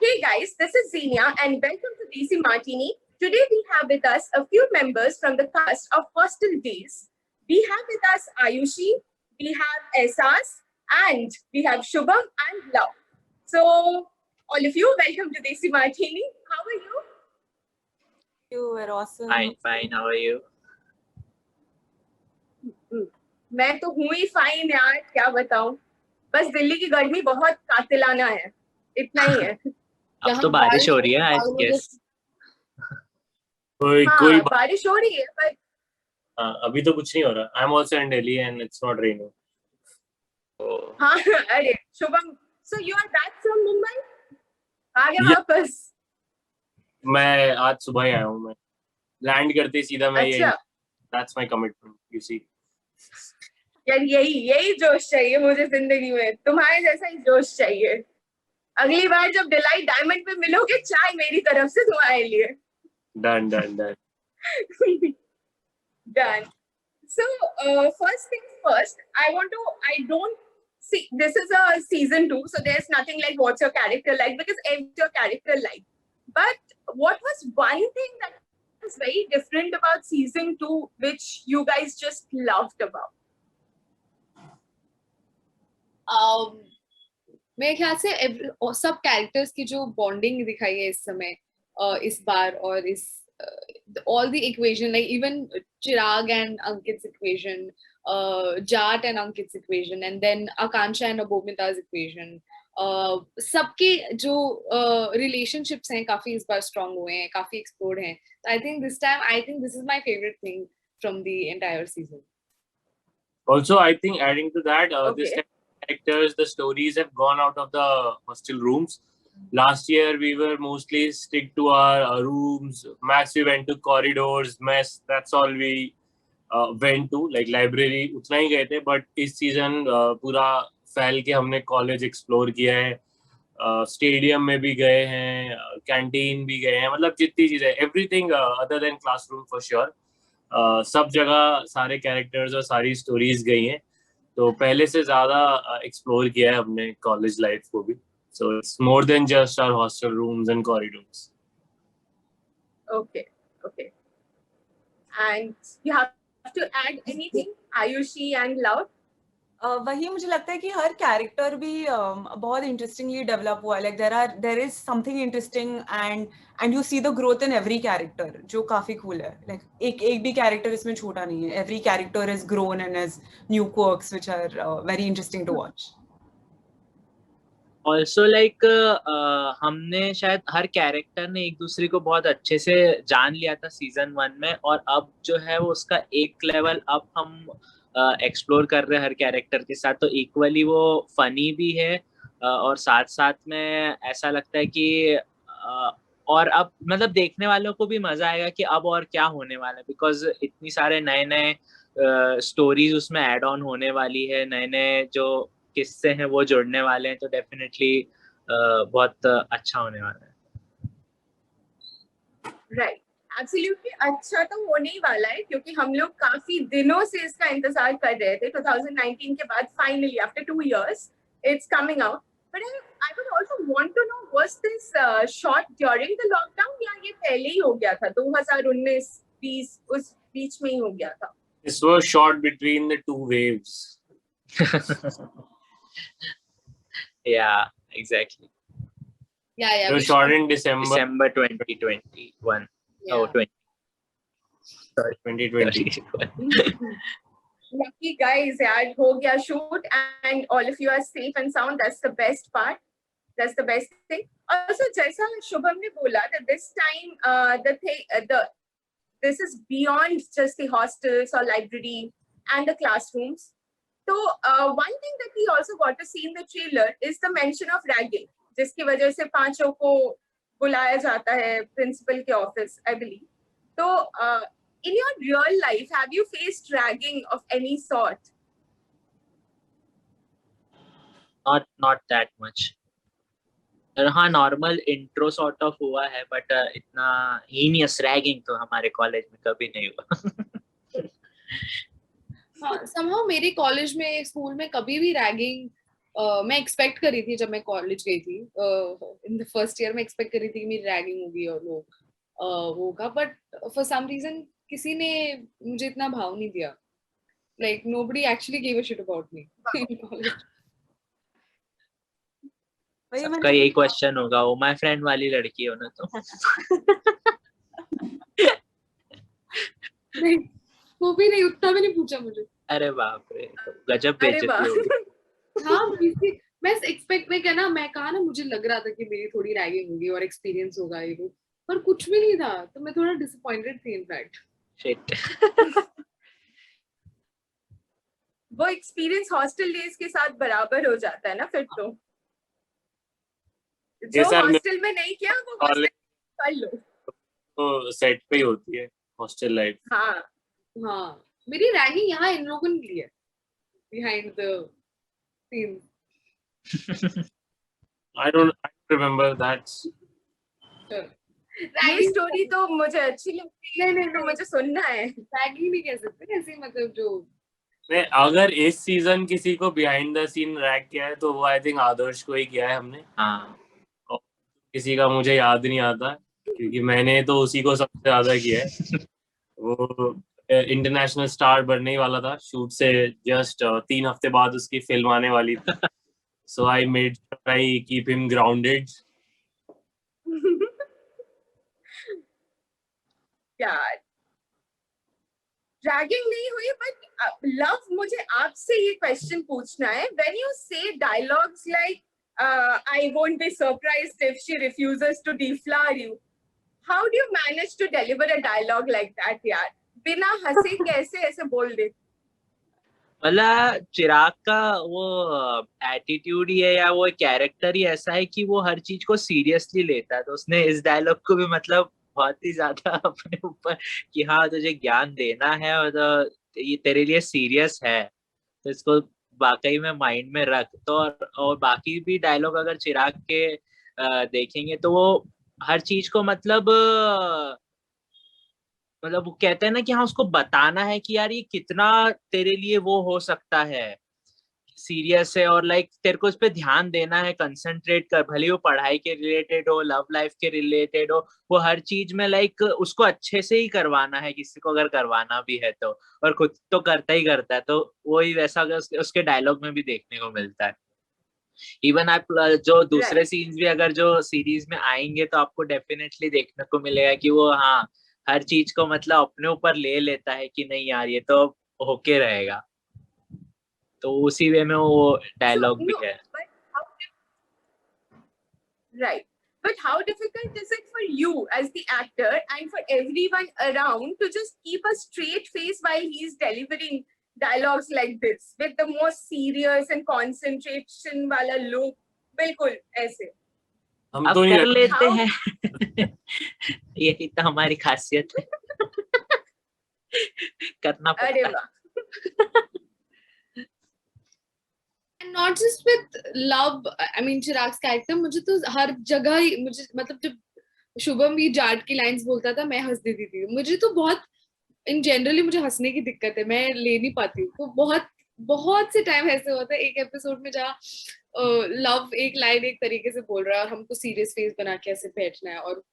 Hey guys, this is Xenia and welcome to DC Martini. Today we have with us a few members from the cast of Hostel Days. We have with us Ayushi, we have Esas, and we have Shubham and Love. So, all of you, welcome to DC Martini. How are you? You were awesome. Fine. How are you? मैं तो हूँ ही fine यार, क्या बताऊं, बस दिल्ली की गर्मी बहुत कातिलाना है, इतना ही है। अब तो बारिश हो रही है, I guess. कोई बारिश हो रही है पर अभी तो कुछ नहीं हो रहा. I'm also in Delhi and it's not raining. हाँ, अरे Shubham, so you are back from Mumbai? आ गए वापस? मैं आज सुबह ही आया हूँ. मैं लैंड करते सीधा मैं अच्छा. That's my commitment, you see. यार यही जोश चाहिए मुझे जिंदगी में, तुम्हारे जैसा ही जोश चाहिए. अगली बार जब डिलाइट डायमंड पे मिलोगे, चाय मेरी तरफ से तुम्हारे लिए. Done. Done. So, first things first, I don't see, this is a season 2, so there's nothing like what's your character like, because everyone's your character like. But what was one thing that was very different about season 2, which you guys just loved about? मेरे ख्याल से सब characters की जो bonding दिखाई है इस समय, इस बार, और इस all the equation, like even Chirag and Ankit's equation, Jat and Ankit's equation, and then Akansha and Abomita's equation, सबके जो relationships हैं काफी इस बार strong हुए हैं, काफी explored हैं. So I think this is my favorite thing from the entire season. Also, I think adding to that, Okay. this characters, the stories have gone out of the hostel rooms. Last year we were mostly stick to our rooms. Max we went to corridors. Mess, that's all we went to, like library उतना ही गए थे. But इस season पूरा फैल के हमने college explore किया है. Stadium में भी गए हैं, canteen भी गए हैं, मतलब जितनी चीजें, everything other than classroom for sure. सब जगह सारे characters और सारी stories गई हैं. तो पहले से ज़्यादा explore किया है हमने college life को भी. So it's more than just our hostel rooms and corridors. Okay. And you have to add anything, Ayushi and Love? वही मुझे लगता है कि हर कैरेक्टर भी बहुत इंटरेस्टिंगली डेवलप हुआ है. Like there is something interesting and you see the growth in every character, जो काफी कूल है. लाइक एक भी कैरेक्टर इसमें छोटा नहीं है. Every character is grown and has new quirks which are very interesting to watch. Also like हमने शायद हर कैरेक्टर ने एक दूसरे को बहुत अच्छे से जान लिया था सीजन 1 में, और अब जो है वो उसका एक लेवल अब हम एक्सप्लोर कर रहे हैं हर कैरेक्टर के साथ. तो इक्वली वो फनी भी है और साथ साथ में ऐसा लगता है कि और अब मतलब देखने वालों को भी मजा आएगा कि अब और क्या होने वाला है, बिकॉज इतनी सारे नए स्टोरीज उसमें ऐड ऑन होने वाली है, नए जो किस्से हैं वो जुड़ने वाले हैं. तो डेफिनेटली बहुत अच्छा होने वाला है. राइट, एब्सोल्युटली अच्छा तो होने ही वाला है, क्योंकि हम लोग काफी दिनों से इसका इंतजार कर रहे थे. 2019 के बाद finally after 2 years it's coming out. But I would also want to know, was this shot during the lockdown या ये पहले ही हो गया था? 2019-20 उस बीच में ही हो गया था? This was shot between the 2 waves. Yeah, exactly. Yeah. It was shot in December 2021. Yeah. Oh, 2020. Lucky guys, यार हो गया shoot and all of you are safe and sound. That's the best part. That's the best thing. Also, जैसा शुभम ने बोला that this time this is beyond just the hostels or library and the classrooms. So one thing that we also got to see in the trailer is the mention of ragging, जिसकी वजह से 5 को बुलाया जाता है principal के office, I believe. So in your real life, have you faced ragging of any sort? not that much. हाँ, normal intro sort of हुआ है, बट इतना हीनियस रैगिंग तो हमारे कॉलेज में कभी नहीं हुआ. somehow मेरे कॉलेज में, स्कूल में कभी भी रैगिंग मैं एक्सपेक्ट कर रही थी जब मैं कॉलेज गई थी इन द फर्स्ट ईयर, मैं एक्सपेक्ट कर रही थी कि मेरी रैगिंग होगी और वो होगा, बट फॉर सम रीजन किसी ने मुझे इतना भाव नहीं दिया. Like nobody actually gave a shit about me in college. सबका यही क्वेश्चन होगा, वो माय फ्रेंड वाली लड़की हो ना तो. नहीं, वो भी नहीं, उतना भी नहीं पूछा मुझे. अरे बाप रे, गजब अरे बेइज्जती वाह. होगी. हाँ, मैं एक्सपेक्ट में क्या ना, मैं कहा ना मुझे लग रहा था कि मेरी थोड़ी रैगिंग होगी और एक्सपीरियंस होगा ये वो, पर कुछ भी नहीं था, तो मैं थोड़ा डिसअपॉइंटेड थी इनफैक्ट. शिट. वो एक्सपीरियंस हॉस्टल डेज के साथ बराबर हो जाता है ना फिर तो. जो हॉस्टल में नहीं किया वो हॉस्टल कर लो, तो सेट पे ही होती है हॉस्टल लाइफ. हाँ. हाँ, मेरी रैगिंग यहाँ इन लोगों ने ली है behind the scenes. I don't remember that. ये स्टोरी तो मुझे अच्छी लगती है. नहीं, तो मुझे सुनना है. रैगिंग नहीं कह सकते ऐसे, मतलब जो नहीं, अगर इस सीजन किसी को बिहाइंड द सीन रैग किया है तो वो आई थिंक आदर्श को ही किया है हमने. हाँ. किसी का मुझे याद नहीं आता क्योंकि मैंने तो उसी को सबसे ज्यादा किया है. वो इंटरनेशनल स्टार बनने ही वाला था. शूट से जस्ट 3 हफ्ते बाद उसकी फिल्म आने वाली थी. So I made I keep him grounded. यार रैगिंग नहीं हुई, बट लव, मुझे आपसे ये क्वेश्चन पूछना है. व्हेन यू से dialogues like I won't be surprised if she refuses to deflower you, how do you manage to deliver a dialogue like that यार? बिना हंसे कैसे ऐसे बोल दे? मतलब चिराग का वो एटीट्यूड ही है या वो कैरेक्टर ही ऐसा है कि वो हर चीज को सीरियसली लेता है. तो उसने इस डायलॉग को भी मतलब बहुत ही ज्यादा अपने ऊपर कि हाँ तुझे ज्ञान देना है और तो ये तेरे लिए सीरियस है, तो इसको वाकई में माइंड में रख. तो और बाकी भी डायलॉग अगर चिराग के देखेंगे तो वो हर चीज को मतलब वो कहते हैं ना कि हाँ उसको बताना है कि यार ये कितना तेरे लिए वो हो सकता है, सीरियस है, और लाइक तेरे को इस पे ध्यान देना है, कंसंट्रेट कर, भले वो पढ़ाई के रिलेटेड हो, लव लाइफ के रिलेटेड हो, वो हर चीज में लाइक उसको अच्छे से ही करवाना है, किसी को अगर करवाना भी है तो, और खुद तो करता ही करता है. तो वही वैसा उसके डायलॉग में भी देखने को मिलता है. इवन आप जो दूसरे सीन्स भी अगर जो सीरीज में आएंगे तो आपको डेफिनेटली देखने को मिलेगा कि वो हाँ हर चीज को मतलब अपने ऊपर ले लेता है कि नहीं यार ये तो होके रहेगा. तो उसी वे में वो डायलॉग भी है. Right. But how difficult is it for you as the actor and for everyone around to just keep a straight face while he's delivering dialogues like this with the most serious and concentration वाला look, बिल्कुल ऐसे. हम अब तो कर नहीं लेते हैं. यही तो हमारी खासियत है. करना पड़ता अरे है. वाह. And not just with love, I mean Chirag's character, मुझे तो हर जगह ही, मुझे मतलब जब शुभम भी जाट की लाइंस बोलता था मैं हंस देती थी. मुझे तो बहुत इन जनरली मुझे हंसने की दिक्कत है, मैं ले नहीं पाती हूँ. तो बहुत से टाइम ऐसे होता है एक एपिसोड में जहाँ लव एक लाइन एक तरीके से बोल रहा है और हमको सीरियस फेस बना के ऐसे बैठना है और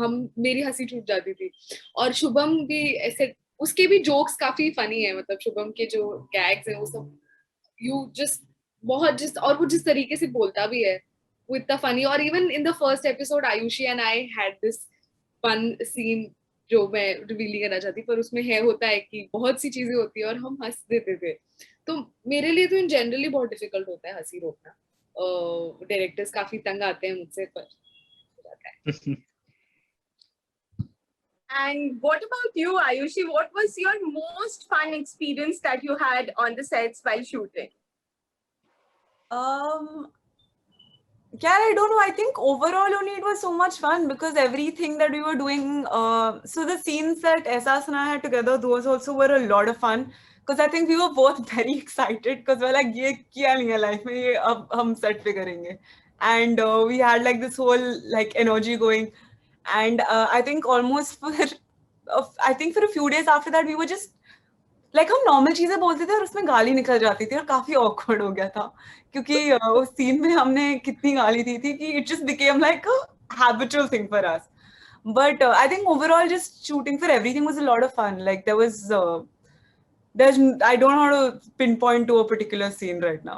हम मेरी हंसी छूट जाती थी. और शुभम भी ऐसे, उसके भी जोक्स काफी फनी है, मतलब शुभम के जो गैग्स हैं वो सब यू जस्ट और वो जिस तरीके से बोलता भी है वो इतना फनी. और even in the first episode Ayushi and I had this fun scene जो मैं रिवील नहीं करना चाहती, पर उसमें होता है कि बहुत सी चीजें होती है और हम हंस देते थे. तो मेरे लिए तो इन जनरली बहुत डिफिकल्ट होता है हंसी रोकना. डायरेक्टर्स काफी तंग आते हैं मुझसे, पर And what about you, Ayushi? What was your most fun experience that you had on the sets while shooting? Yeah, I don't know. I think overall only it was so much fun because everything that we were doing. So the scenes that Ehsaas and I had together, those also were a lot of fun because I think we were both very excited because we're like, "ये किया नहीं है life में, ये अब हम set पे करेंगे," and we had like this whole like energy going, and I think almost for a few days after that we were just like हम नॉर्मल चीजें बोलते थे और उसमें गाली निकल जाती थी और काफी ऑकवर्ड हो गया था क्योंकि उस सीन में हमने कितनी गाली दी थी कि it just became like a habitual thing for us. But I think overall, just shooting for everything was a lot of fun. Like I don't know how to pinpoint to a particular scene right now.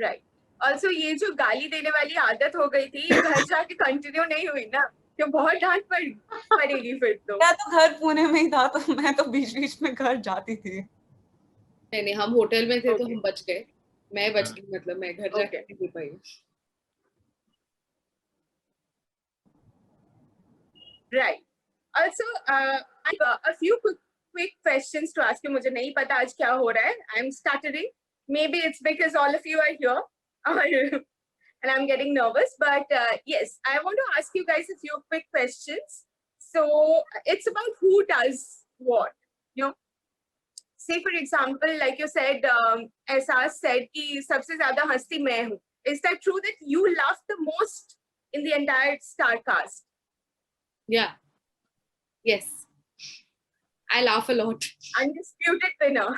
Right. Also ये जो गाली देने वाली आदत हो गई थी ये घर जाके कंटिन्यू नहीं हुई ना, कि बहुत डांट पड़ेगी फिर तो. मैं तो घर पुणे में ही था तो मैं तो बीच बीच में घर जाती थी. नहीं, हम होटल में थे तो Okay. हम बच गए. मैं बच गई, मतलब मैं घर Okay. जाके नहीं पाई. Right. Also, I have a few quick questions to ask you. मुझे नहीं पता आज क्या हो रहा है. I'm stuttering. Maybe it's because all of you are here, and I'm getting nervous. But yes, I want to ask you guys a few quick questions. So it's about who does what. You know, say for example, like you said, Ehsaas said कि सबसे ज़्यादा हंसती मैं हूँ. Is that true that you laugh the most in the entire star cast? Yeah. Yes. I laugh a lot. Undisputed winner.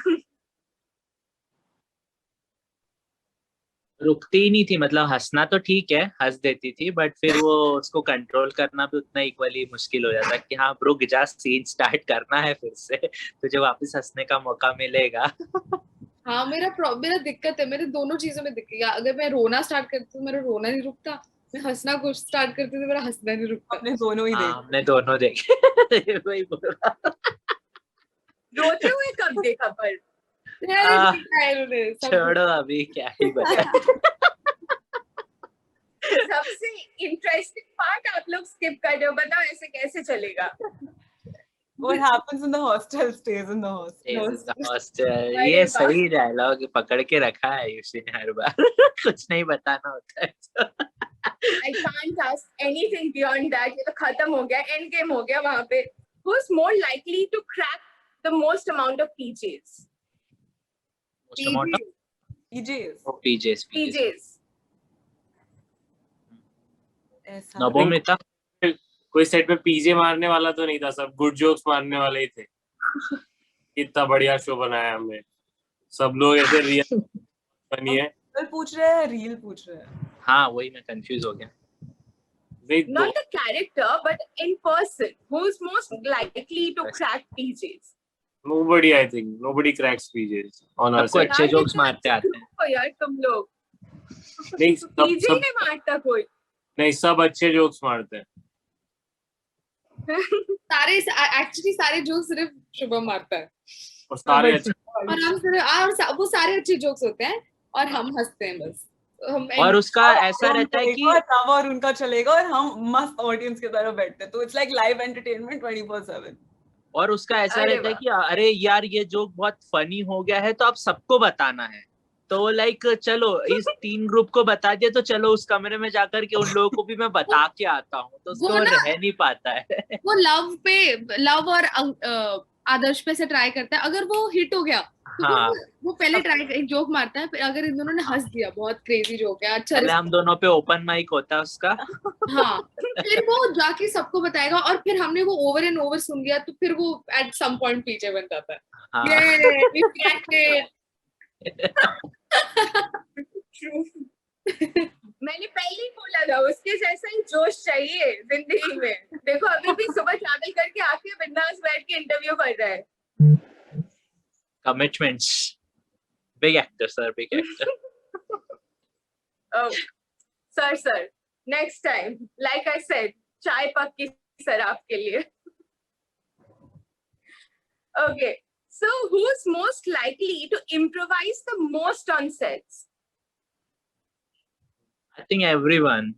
रुकती ही नहीं थी, मतलब हंसना तो ठीक है, हंस देती थी, बट फिर वो उसको कंट्रोल करना भी उतना इक्वली मुश्किल हो जाता कि हाँ रुक जा, सीन स्टार्ट करना है फिर से, तुझे वापस हंसने का मौका मिलेगा. हाँ, मेरा दिक्कत है, मेरे दोनों चीजों में दिक्कत है. अगर मैं रोना स्टार्ट करती हूँ मेरा रोना नहीं रुकता, मैं हंसना कुछ स्टार्ट करती हूँ तो मेरा हंसना नहीं रुकता. हमने दोनों ही देखे. हमने दोनों देखे. वही बोल रहा. रोते हुए कब देखा पर? छोड़ो अभी क्या ही बता. सबसे इंटरेस्टिंग पार्ट आप लोग स्किप कर रहे हो, बताओ ऐसे कैसे चलेगा? What happens in the hostel stays in the hostel. ये सही डायलॉग पकड़ के रखा है यूसी ने हर बार. कुछ नहीं बताना होता है. I can't ask anything beyond that. ये तो खत्म हो गया, एंड गेम हो गया वहां पे. Who's more likely to crack the most amount of PJs? PJs. PJs. ऐसा. नवोमिता. कोई सेट पे पीजे मारने वाला तो नहीं था, सब गुड जोक्स मारने वाले ही थे. कितना बढ़िया शो बनाया हमने. सब लोग ऐसे रियल फनी है. पूछ रहे हैं, रील पूछ रहे हैं. हाँ वही मैं कंफ्यूज हो गया. Not the character, but in person. Who's most likely to crack PJs? Nobody, I think. Nobody cracks PJs on our सबको set. अच्छे जोक्स मारते आते हैं. ओ यार तुम लोग. नहीं, PJ नहीं मारता कोई. नहीं, सब अच्छे जोक्स मारते हैं. सारे जोक्स सिर्फ शुभम मारता है. और सारे अच्छे. और वो सारे अच्छे जोक्स होते हैं और हम हंसते हैं बस. और उसका ऐसा रहता है कि और उनका चलेगा और हम मस्त ऑडियंस की तरह बैठते हैं, तो इट्स लाइक लाइव एंटरटेनमेंट 24/7. और उसका ऐसा रहता है कि अरे यार ये जोक बहुत फनी हो गया है तो अब सबको बताना है, तो लाइक चलो इस 3 ग्रुप को बता दिया तो चलो उस कमरे में जाकर के उन लोगों को भी मैं बता के आता हूँ, तो उसको रह नहीं पाता है. वो लव और आदर्श पे से ट्राई करता है. अगर वो हिट हो गया तो हाँ. वो पहले एक जोक मारता है, फिर अगर इन दोनों ने हंस दिया, बहुत क्रेजी जोक है, अच्छा पहले हम दोनों पे ओपन माइक होता है उसका. हाँ, फिर वो जाके सबको बताएगा और फिर हमने वो ओवर एंड ओवर सुन लिया तो फिर वो एट सम पॉइंट पीछे बन जाता है. हाँ. मैंने पहले ही बोला था उसके जैसा ही जोश चाहिए जिंदगी में. देखो अभी भी सुबह ट्रैवल करके आके बिंदास बैठ के इंटरव्यू कर रहा है. Commitments. Big actor, sir. Big actor. Oh, sir. Next time, like I said, चाय पक्की सर आपके लिए. Okay. So, who's most likely to improvise the most on sets? I think everyone.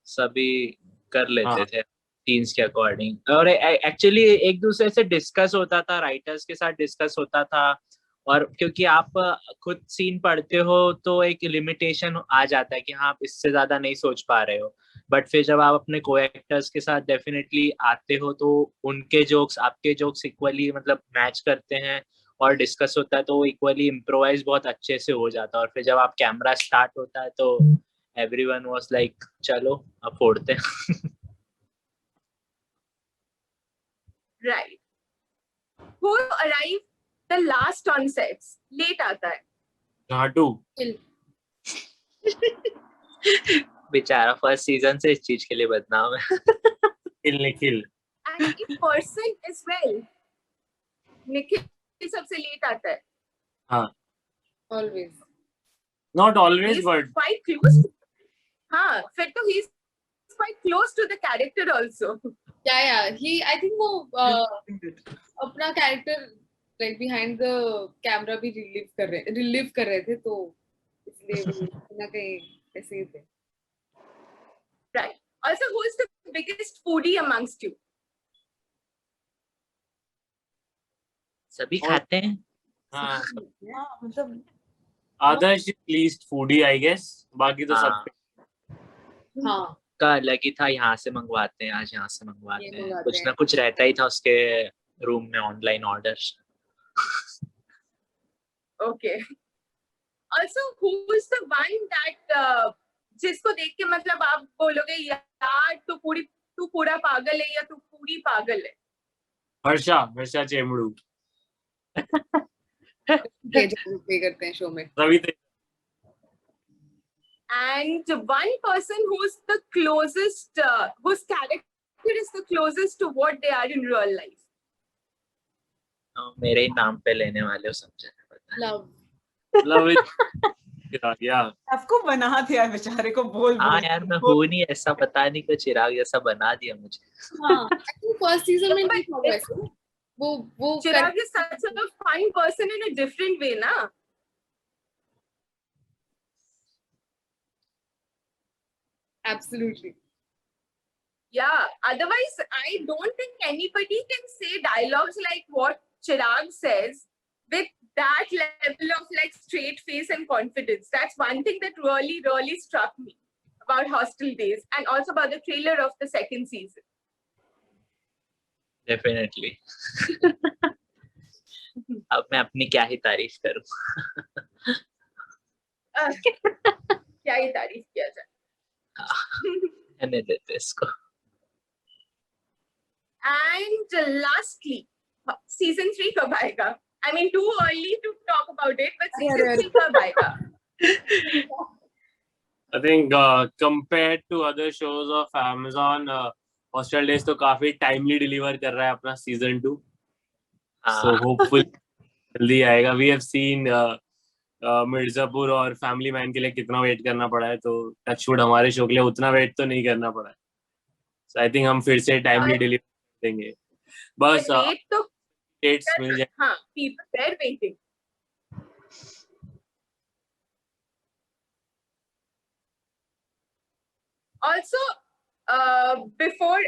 सभी कर लेते थे सीन्स के अकॉर्डिंग, और एक्चुअली एक दूसरे से डिस्कस होता था, राइटर्स के साथ डिस्कस होता था, और क्योंकि आप खुद सीन पढ़ते हो तो एक लिमिटेशन आ जाता है कि हाँ आप इससे ज्यादा नहीं सोच पा रहे हो, बट फिर जब आप अपने को एक्टर्स के साथ डेफिनेटली आते हो तो उनके जोक्स आपके जोक्स इक्वली मतलब मैच करते हैं और डिस्कस होता है, तो इक्वली इम्प्रोवाइज बहुत अच्छे से हो जाता है. और फिर जब आप कैमरा स्टार्ट होता है तो एवरीवन वाज लाइक चलो अब फोड़ते हैं. Right. who arrive the last on sets, late आता है. घाटू. बेचारा फर्स्ट सीजन से इस चीज के लिए बदनाम है. Nikhil. And in person as well. Nikhil सबसे लेट आता है. हाँ. Always. Not always, He's but quite close. हाँ, फिर तो he's quite close to the character also. Yeah. I think वो अपना character like behind the camera भी relive कर रहे थे, तो इसलिए वो ना कहीं ऐसे ही थे. Right. Also, who is the biggest foodie amongst you? सभी खाते हैं. हाँ. हाँ, मतलब आदर्श is least foodie, I guess. बाकी तो सब. हाँ. का अलग ही था. यहाँ से मंगवाते हैं, आज यहाँ से मंगवाते ये हैं. मंगवाते कुछ हैं. ना कुछ रहता ही था उसके रूम में online order. Okay. Also, who is the one that जिसको देख के मतलब आप बोलोगे यार तू पूरा पागल है या तू पूरी पागल है? हर्षा चेमड़ू. प्ले करते हैं शो में. रवि तेज. And one person who's the closest, whose character is the closest to what they are in real life. मेरे ही नाम पे लेने वाले हो समझे. Love. Yeah. आपको बना दिया बेचारे को बोल. हाँ यार मैं हूँ नहीं ऐसा, पता नहीं क्यों चिराग जैसा बना दिया मुझे. हाँ. I think first season में नहीं था वैसे. वो Chirag is such a fine person in a different way, na? Absolutely. Yeah. Otherwise, I don't think anybody can say dialogues like what Chirag says with that level of like straight face and confidence. That's one thing that really, really struck me about Hostel Days and also about the trailer of the second season. Definitely. अब मैं अपनी क्या ही तारीफ करूं. क्या ही तारीफ किया जाए. रहने देते इसको. And lastly, season 3 कब आएगा? I mean, too early to talk about it, but season 3 कब आएगा? I think compared to other shows of Amazon, Hostel Days तो काफी timely deliver कर रहा है अपना season 2. So hopefully जल्दी आएगा. We have seen मिर्जापुर और फैमिली मैन के लिए कितना वेट करना पड़ा है, तो टचवुड हमारे शो के लिए उतना वेट तो नहीं करना पड़ा है. So I think हम फिर से timely deliver देंगे. बस dates मिल जाए. हाँ, people they're waiting. Also, before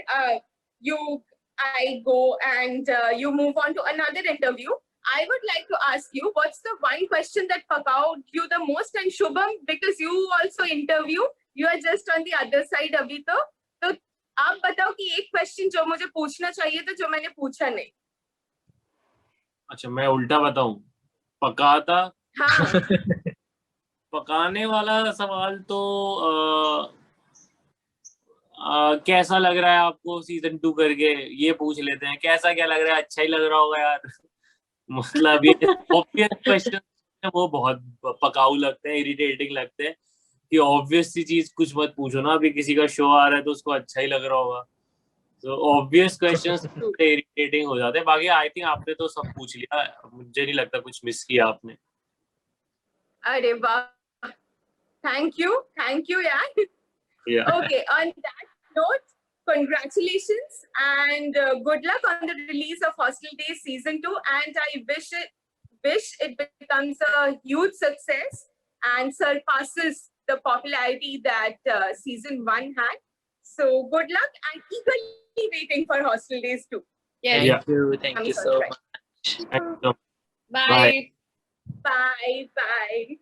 I go and you move on to another interview, I would like to ask you, what's the one question that pakaud you the most? And Shubham, because you also interview, you are just on the other side अभी तो आप बताओ कि एक question जो मुझे पूछना चाहिए था जो मैंने पूछा नहीं. अच्छा, मैं उल्टा बताऊं. पकाता. हाँ. पकाने वाला सवाल तो कैसा लग रहा है आपको सीजन 2 करके, ये पूछ लेते हैं. कैसा क्या लग रहा है? अच्छा ही लग रहा होगा यार. मतलब ये ऑब्वियस क्वेश्चन वो बहुत पकाऊ लगते हैं, इरिटेटिंग लगते हैं कि ऑब्वियस सी चीज कुछ मत पूछो ना. अभी किसी का शो आ रहा है तो उसको अच्छा ही लग रहा होगा. तो ऑब्वियस क्वेश्चंस इरिटेटिंग हो जाते हैं. बाकी आई थिंक आपने तो सब पूछ लिया. मुझे नहीं लगता कुछ मिस किया आपने. अरे वाह, थैंक यू यार. Okay, on that note, congratulations and good luck on the release of Hostel Days season 2, and I wish it becomes a huge success and surpasses the popularity that season 1 had. So good luck and eagerly waiting for Hostel Days 2. Yes. Thank you so much. Thank you. Bye. Bye.